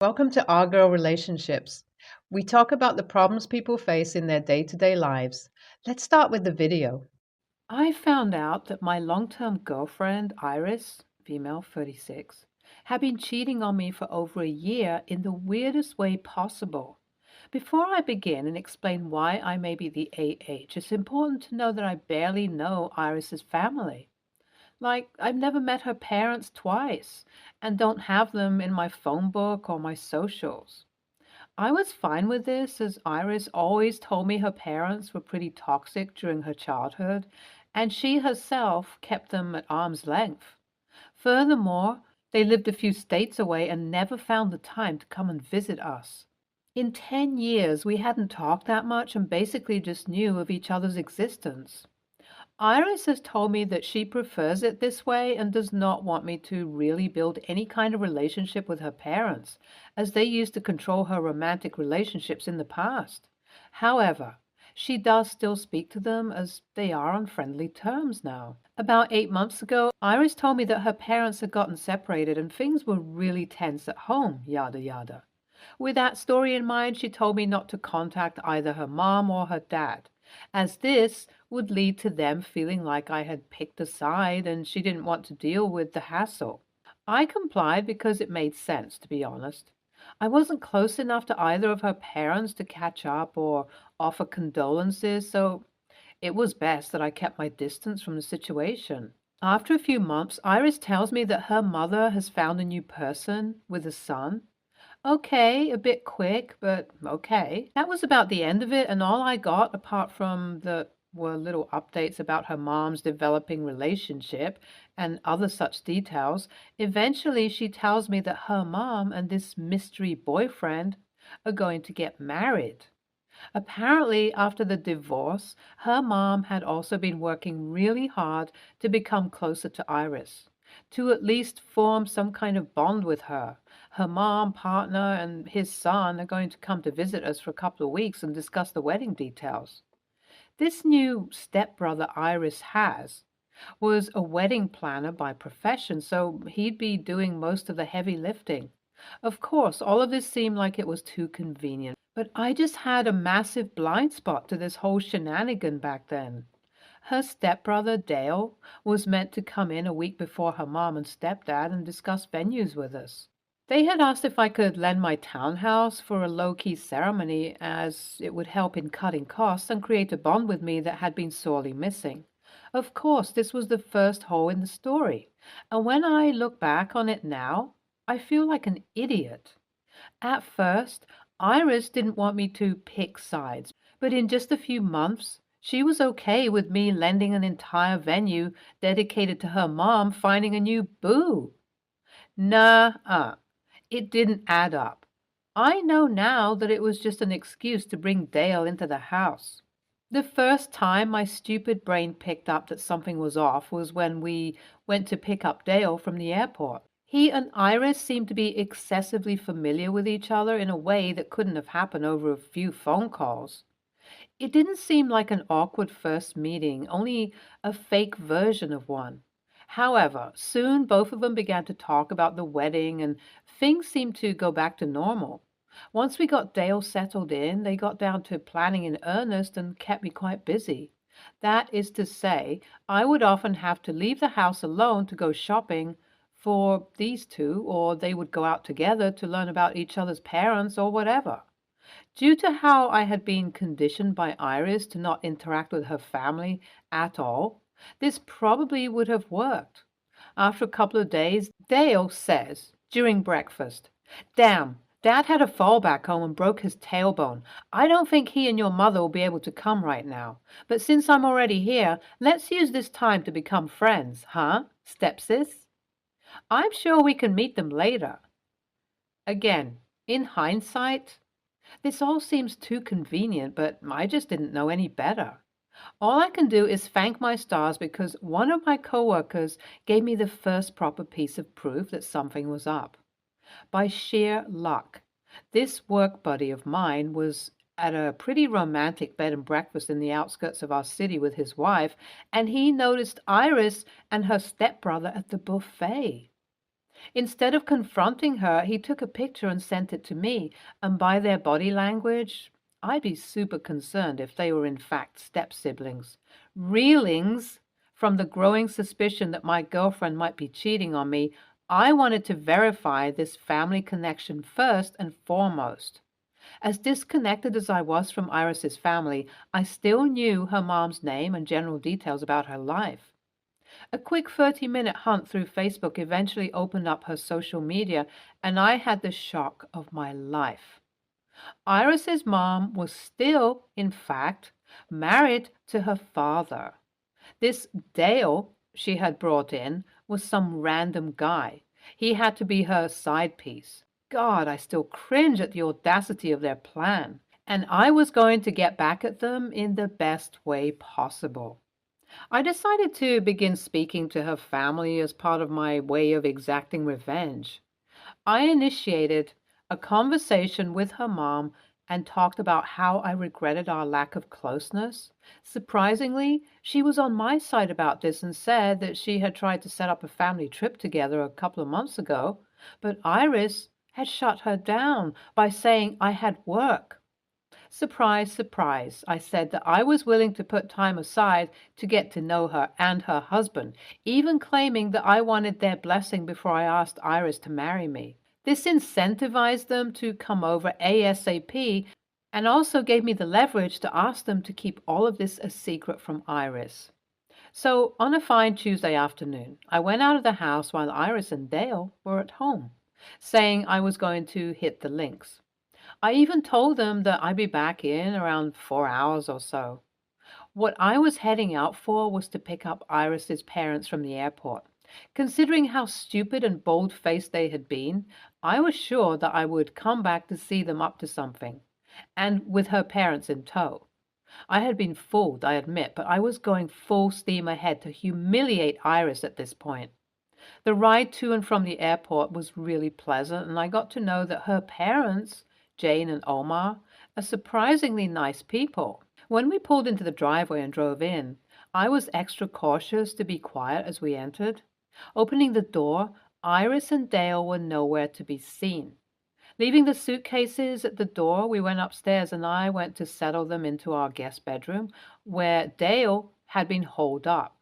Welcome to Our Girl Relationships. We talk about the problems people face in their day to day lives. Let's start with the video. I found out that my long-term girlfriend, Iris, female 36, had been cheating on me for over a year in the weirdest way possible. Before I begin and explain why I may be the AH, it's important to know that I barely know Iris's family. Like, I've never met her parents twice and don't have them in my phone book or my socials. I was fine with this, as Iris always told me her parents were pretty toxic during her childhood, and she herself kept them at arm's length. Furthermore, they lived a few states away and never found the time to come and visit us. In 10 years, we hadn't talked that much and basically just knew of each other's existence. Iris has told me that she prefers it this way and does not want me to really build any kind of relationship with her parents, as they used to control her romantic relationships in the past. However, she does still speak to them as they are on friendly terms now. About 8 months ago, Iris told me that her parents had gotten separated and things were really tense at home, yada yada. With that story in mind, she told me not to contact either her mom or her dad, as this would lead to them feeling like I had picked a side and she didn't want to deal with the hassle. I complied because it made sense, to be honest. I wasn't close enough to either of her parents to catch up or offer condolences, so it was best that I kept my distance from the situation. After a few months, Iris tells me that her mother has found a new person with a son. Okay, a bit quick, but okay. That was about the end of it, and all I got, apart from the were little updates about her mom's developing relationship and other such details. Eventually, she tells me that her mom and this mystery boyfriend are going to get married. Apparently, after the divorce, her mom had also been working really hard to become closer to Iris, to at least form some kind of bond with her. Her mom, partner, and his son are going to come to visit us for a couple of weeks and discuss the wedding details. This new stepbrother Iris has was a wedding planner by profession, so he'd be doing most of the heavy lifting. Of course, all of this seemed like it was too convenient, but I just had a massive blind spot to this whole shenanigan back then. Her stepbrother, Dale, was meant to come in a week before her mom and stepdad and discuss venues with us. They had asked if I could lend my townhouse for a low-key ceremony, as it would help in cutting costs and create a bond with me that had been sorely missing. Of course, this was the first hole in the story, and when I look back on it now, I feel like an idiot. At first, Iris didn't want me to pick sides, but in just a few months, she was okay with me lending an entire venue dedicated to her mom finding a new boo. Nah, it didn't add up. I know now that it was just an excuse to bring Dale into the house. The first time my stupid brain picked up that something was off was when we went to pick up Dale from the airport. He and Iris seemed to be excessively familiar with each other in a way that couldn't have happened over a few phone calls. It didn't seem like an awkward first meeting, only a fake version of one. However, soon both of them began to talk about the wedding and things seemed to go back to normal. Once we got Dale settled in, they got down to planning in earnest and kept me quite busy. That is to say, I would often have to leave the house alone to go shopping for these two, or they would go out together to learn about each other's parents or whatever. Due to how I had been conditioned by Iris to not interact with her family at all, this probably would have worked. After a couple of days, Dale says, during breakfast, "Damn, Dad had a fall back home and broke his tailbone. I don't think he and your mother will be able to come right now. But since I'm already here, let's use this time to become friends, huh, stepsis? I'm sure we can meet them later." Again, in hindsight, this all seems too convenient, but I just didn't know any better. All I can do is thank my stars because one of my coworkers gave me the first proper piece of proof that something was up. By sheer luck, this work buddy of mine was at a pretty romantic bed and breakfast in the outskirts of our city with his wife, and he noticed Iris and her stepbrother at the buffet. Instead of confronting her, he took a picture and sent it to me, and by their body language, I'd be super concerned if they were in fact step-siblings. Reelings from the growing suspicion that my girlfriend might be cheating on me, I wanted to verify this family connection first and foremost. As disconnected as I was from Iris's family, I still knew her mom's name and general details about her life. A quick 30-minute hunt through Facebook eventually opened up her social media, and I had the shock of my life. Iris's mom was still, in fact, married to her father. This Dale she had brought in was some random guy. He had to be her side piece. God, I still cringe at the audacity of their plan. And I was going to get back at them in the best way possible. I decided to begin speaking to her family as part of my way of exacting revenge. I initiated a conversation with her mom and talked about how I regretted our lack of closeness. Surprisingly, she was on my side about this and said that she had tried to set up a family trip together a couple of months ago, but Iris had shut her down by saying I had work. Surprise, surprise, I said that I was willing to put time aside to get to know her and her husband, even claiming that I wanted their blessing before I asked Iris to marry me. This incentivized them to come over ASAP and also gave me the leverage to ask them to keep all of this a secret from Iris. So on a fine Tuesday afternoon, I went out of the house while Iris and Dale were at home, saying I was going to hit the links. I even told them that I'd be back in around 4 hours or so. What I was heading out for was to pick up Iris's parents from the airport. Considering how stupid and bold-faced they had been, I was sure that I would come back to see them up to something, and with her parents in tow. I had been fooled, I admit, but I was going full steam ahead to humiliate Iris at this point. The ride to and from the airport was really pleasant, and I got to know that her parents, Jane and Omar, are surprisingly nice people. When we pulled into the driveway and drove in, I was extra cautious to be quiet as we entered. Opening the door, Iris and Dale were nowhere to be seen. Leaving the suitcases at the door, we went upstairs and I went to settle them into our guest bedroom, where Dale had been holed up.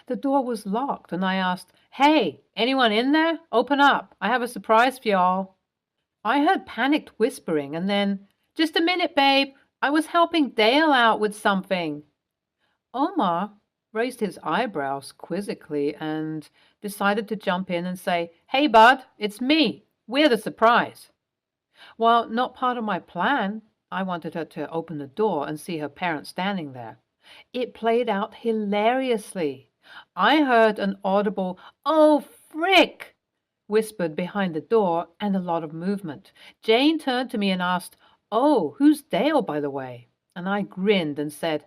The door was locked, and I asked, "Hey, anyone in there? Open up. I have a surprise for y'all." I heard panicked whispering, and then, "Just a minute, babe. I was helping Dale out with something." Omar raised his eyebrows quizzically and decided to jump in and say, "Hey, bud, it's me. We're the surprise." While not part of my plan, I wanted her to open the door and see her parents standing there. It played out hilariously. I heard an audible, "Oh, frick!" whispered behind the door and a lot of movement. Jane turned to me and asked, "Oh, who's Dale, by the way?" And I grinned and said,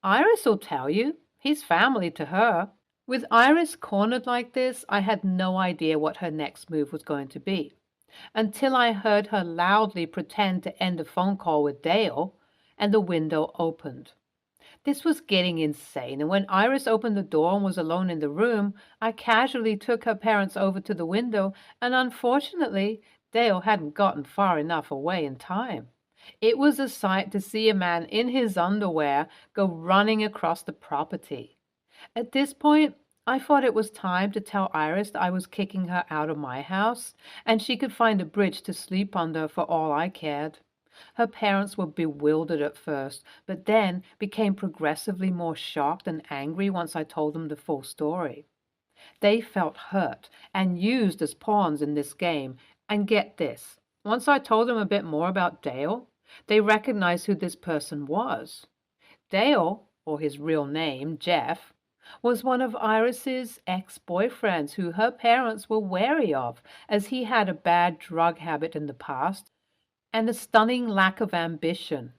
"Iris will tell you. He's family to her." With Iris cornered like this, I had no idea what her next move was going to be, until I heard her loudly pretend to end a phone call with Dale, and the window opened. This was getting insane, and when Iris opened the door and was alone in the room, I casually took her parents over to the window, and unfortunately, Dale hadn't gotten far enough away in time. It was a sight to see a man in his underwear go running across the property. At this point, I thought it was time to tell Iris that I was kicking her out of my house, and she could find a bridge to sleep under for all I cared. Her parents were bewildered at first, but then became progressively more shocked and angry once I told them the full story. They felt hurt and used as pawns in this game. And get this, once I told them a bit more about Dale, they recognized who this person was. Dale, or his real name, Jeff, was one of Iris's ex-boyfriends who her parents were wary of, as he had a bad drug habit in the past and a stunning lack of ambition.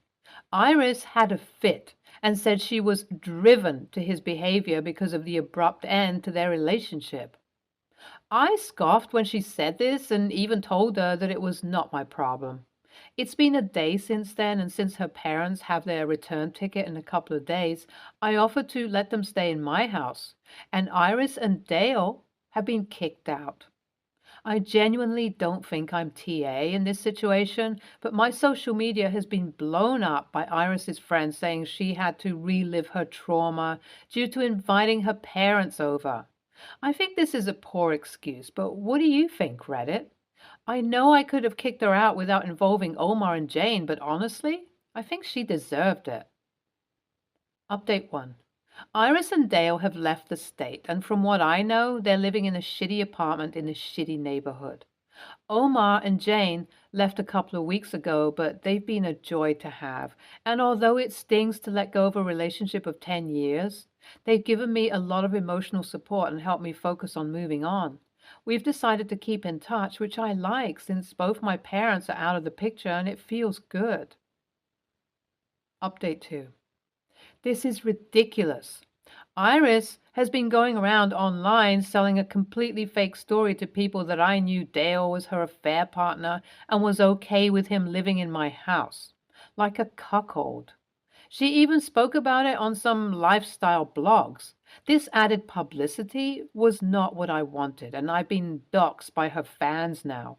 Iris had a fit and said she was driven to his behavior because of the abrupt end to their relationship. I scoffed when she said this and even told her that it was not my problem. It's been a day since then, and since her parents have their return ticket in a couple of days, I offered to let them stay in my house, and Iris and Dale have been kicked out. I genuinely don't think I'm TA in this situation, but my social media has been blown up by Iris's friends saying she had to relive her trauma due to inviting her parents over. I think this is a poor excuse, but what do you think, Reddit? I know I could have kicked her out without involving Omar and Jane, but honestly, I think she deserved it. Update 1. Iris and Dale have left the state, and from what I know, they're living in a shitty apartment in a shitty neighborhood. Omar and Jane left a couple of weeks ago, but they've been a joy to have. And although it stings to let go of a relationship of 10 years, they've given me a lot of emotional support and helped me focus on moving on. We've decided to keep in touch, which I like since both my parents are out of the picture and it feels good. Update 2. This is ridiculous. Iris has been going around online selling a completely fake story to people that I knew Dale was her affair partner and was okay with him living in my house, like a cuckold. She even spoke about it on some lifestyle blogs. This added publicity was not what I wanted, and I've been doxxed by her fans now.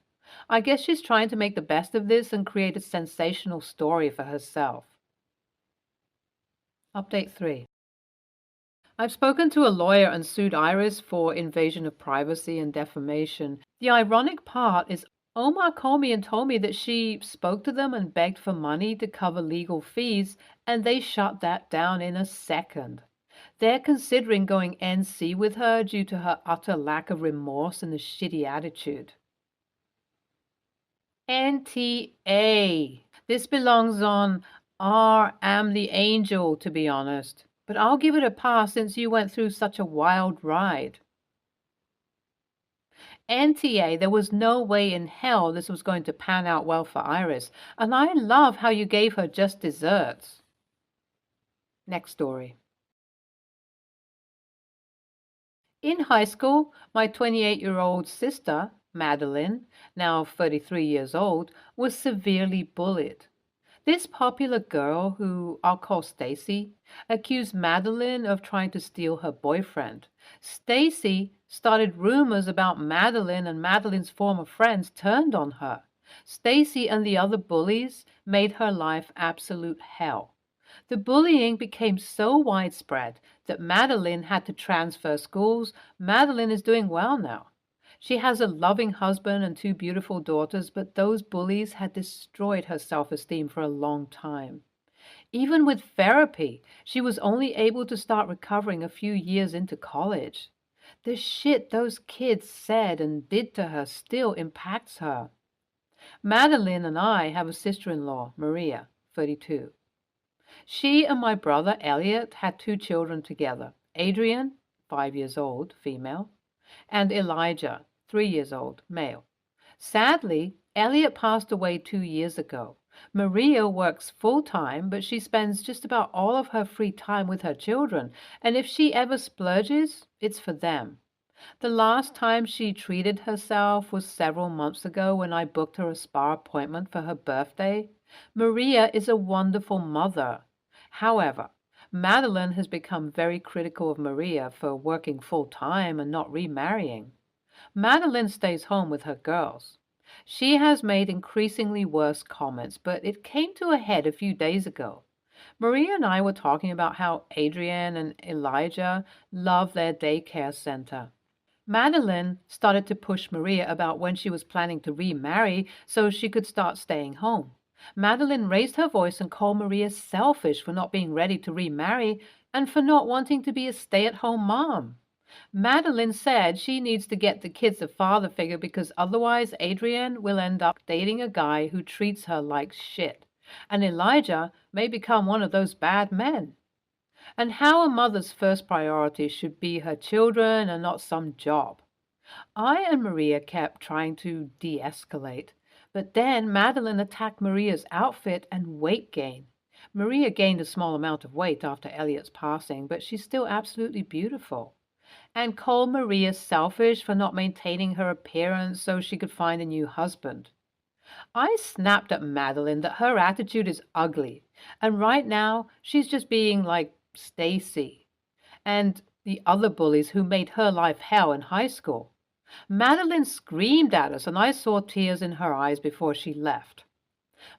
I guess she's trying to make the best of this and create a sensational story for herself. Update 3. I've spoken to a lawyer and sued Iris for invasion of privacy and defamation. The ironic part is Omar called me and told me that she spoke to them and begged for money to cover legal fees, and they shut that down in a second. They're considering going NC with her due to her utter lack of remorse and a shitty attitude. NTA. This belongs on Am the Angel, to be honest. But I'll give it a pass since you went through such a wild ride. NTA, there was no way in hell this was going to pan out well for Iris, and I love how you gave her just desserts. Next story. In high school, my 28-year-old sister, Madeline, now 33 years old, was severely bullied. This popular girl, who I'll call Stacy, accused Madeline of trying to steal her boyfriend. Stacy started rumors about Madeline, and Madeline's former friends turned on her. Stacy and the other bullies made her life absolute hell. The bullying became so widespread that Madeline had to transfer schools. Madeline is doing well now. She has a loving husband and two beautiful daughters, but those bullies had destroyed her self-esteem for a long time. Even with therapy, she was only able to start recovering a few years into college. The shit those kids said and did to her still impacts her. Madeline and I have a sister-in-law, Maria, 32. She and my brother, Elliot, had two children together, Adrian, 5 years old, female, and Elijah, 3 years old, male. Sadly, Elliot passed away 2 years ago. Maria works full-time, but she spends just about all of her free time with her children, and if she ever splurges, it's for them. The last time she treated herself was several months ago when I booked her a spa appointment for her birthday. Maria is a wonderful mother. However, Madeline has become very critical of Maria for working full-time and not remarrying. Madeline stays home with her girls. She has made increasingly worse comments, but it came to a head a few days ago. Maria and I were talking about how Adrian and Elijah love their daycare center. Madeline started to push Maria about when she was planning to remarry so she could start staying home. Madeline raised her voice and called Maria selfish for not being ready to remarry and for not wanting to be a stay-at-home mom. Madeline said she needs to get the kids a father figure because otherwise Adrian will end up dating a guy who treats her like shit, and Elijah may become one of those bad men. And how a mother's first priority should be her children and not some job. I and Maria kept trying to de-escalate, but then Madeline attacked Maria's outfit and weight gain. Maria gained a small amount of weight after Elliot's passing, but she's still absolutely beautiful. And called Maria selfish for not maintaining her appearance so she could find a new husband. I snapped at Madeline that her attitude is ugly, and right now she's just being like Stacy and the other bullies who made her life hell in high school. Madeline screamed at us, and I saw tears in her eyes before she left.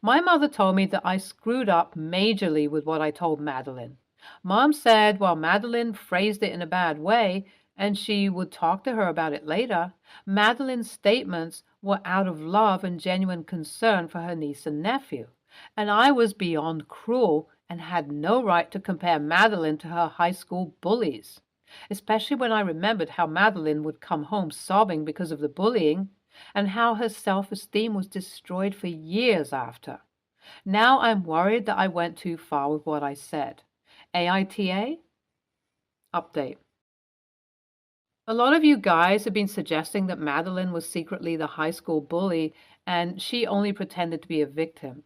My mother told me that I screwed up majorly with what I told Madeline. Mom said while Madeline phrased it in a bad way, and she would talk to her about it later, Madeline's statements were out of love and genuine concern for her niece and nephew. And I was beyond cruel and had no right to compare Madeline to her high school bullies, especially when I remembered how Madeline would come home sobbing because of the bullying and how her self-esteem was destroyed for years after. Now I'm worried that I went too far with what I said. AITA? Update. A lot of you guys have been suggesting that Madeline was secretly the high school bully and she only pretended to be a victim.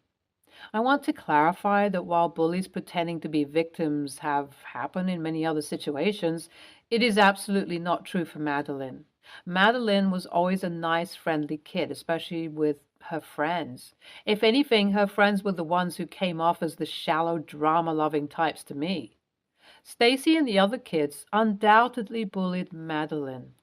I want to clarify that while bullies pretending to be victims have happened in many other situations, it is absolutely not true for Madeline. Madeline was always a nice, friendly kid, especially with her friends. If anything, her friends were the ones who came off as the shallow, drama-loving types to me. Stacy and the other kids undoubtedly bullied Madeline.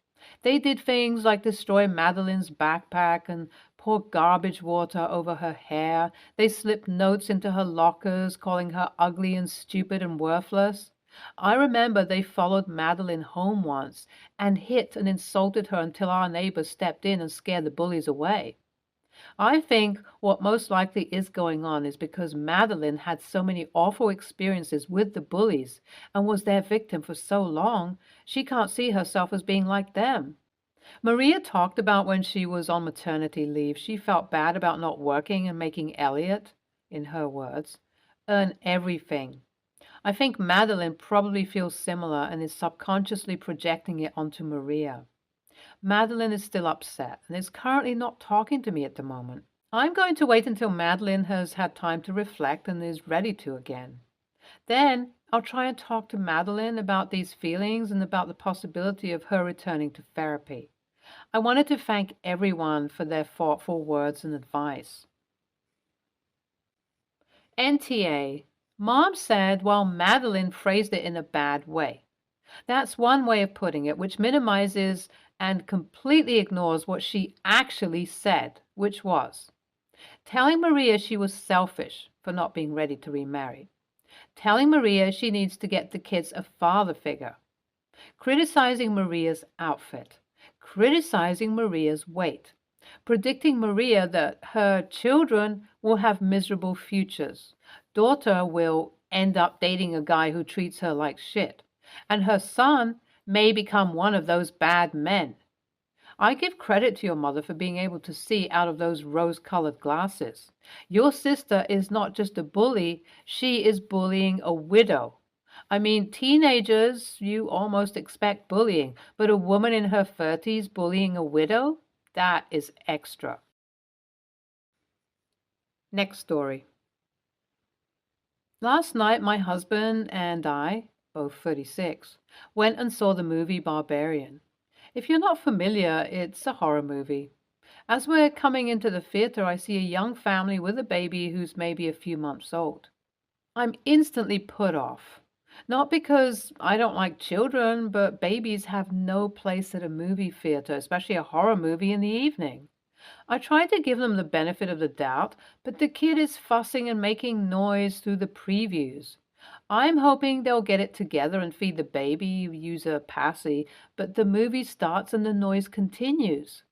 They did things like destroy Madeline's backpack and pour garbage water over her hair. They slipped notes into her lockers, calling her ugly and stupid and worthless. I remember they followed Madeline home once and hit and insulted her until our neighbors stepped in and scared the bullies away. I think what most likely is going on is because Madeline had so many awful experiences with the bullies and was their victim for so long, she can't see herself as being like them. Maria talked about when she was on maternity leave, she felt bad about not working and making Elliot, in her words, earn everything. I think Madeline probably feels similar and is subconsciously projecting it onto Maria. Madeline is still upset and is currently not talking to me at the moment. I'm going to wait until Madeline has had time to reflect and is ready to again. Then I'll try and talk to Madeline about these feelings and about the possibility of her returning to therapy. I wanted to thank everyone for their thoughtful words and advice. NTA. Mom said while Madeline phrased it in a bad way. That's one way of putting it, which minimizes and completely ignores what she actually said, which was telling Maria she was selfish for not being ready to remarry, telling Maria she needs to get the kids a father figure, criticizing Maria's outfit, criticizing Maria's weight, predicting Maria that her children will have miserable futures, daughter will end up dating a guy who treats her like shit, and her son may become one of those bad men. I give credit to your mother for being able to see out of those rose-colored glasses. Your sister is not just a bully, she is bullying a widow. I mean, teenagers, you almost expect bullying, but a woman in her 30s bullying a widow? That is extra. Next story. Last night, my husband and I, both 36, went and saw the movie Barbarian. If you're not familiar, it's a horror movie. As we're coming into the theater, I see a young family with a baby who's maybe a few months old. I'm instantly put off. Not because I don't like children, but babies have no place at a movie theater, especially a horror movie in the evening. I tried to give them the benefit of the doubt, but the kid is fussing and making noise through the previews. I'm hoping they'll get it together and feed the baby, use a passy, but the movie starts and the noise continues.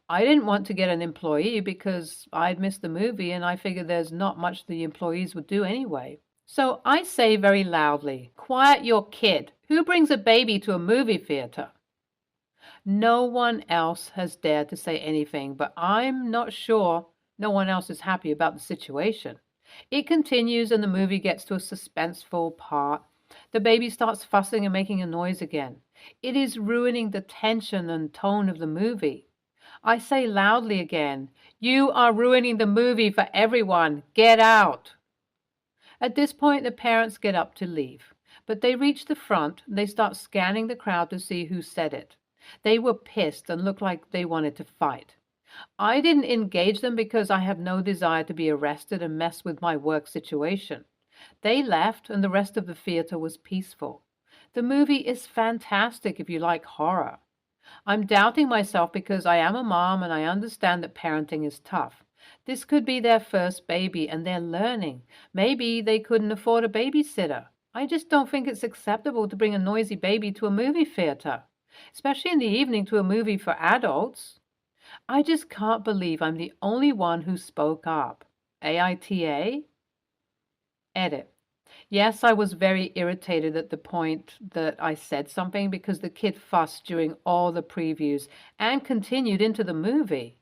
I didn't want to get an employee because I'd missed the movie and I figured there's not much the employees would do anyway. So I say very loudly, "Quiet your kid. Who brings a baby to a movie theater?" No one else has dared to say anything, but I'm not sure no one else is happy about the situation. It continues and the movie gets to a suspenseful part. The baby starts fussing and making a noise again. It is ruining the tension and tone of the movie. I say loudly again, "You are ruining the movie for everyone. Get out." At this point, the parents get up to leave, but they reach the front and they start scanning the crowd to see who said it. They were pissed and looked like they wanted to fight. I didn't engage them because I have no desire to be arrested and mess with my work situation. They left and the rest of the theater was peaceful. The movie is fantastic if you like horror. I'm doubting myself because I am a mom and I understand that parenting is tough. This could be their first baby and they're learning. Maybe they couldn't afford a babysitter. I just don't think it's acceptable to bring a noisy baby to a movie theater, especially in the evening to a movie for adults. I just can't believe I'm the only one who spoke up. AITA? Edit. Yes, I was very irritated at the point that I said something because the kid fussed during all the previews and continued into the movie.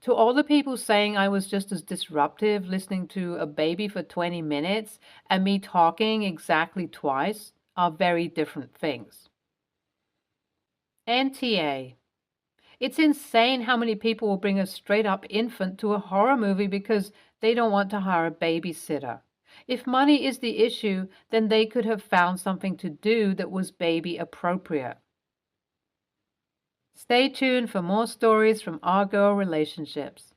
To all the people saying I was just as disruptive listening to a baby for 20 minutes and me talking exactly twice are very different things. NTA. It's insane how many people will bring a straight up infant to a horror movie because they don't want to hire a babysitter. If money is the issue, then they could have found something to do that was baby appropriate. Stay tuned for more stories from our girl relationships.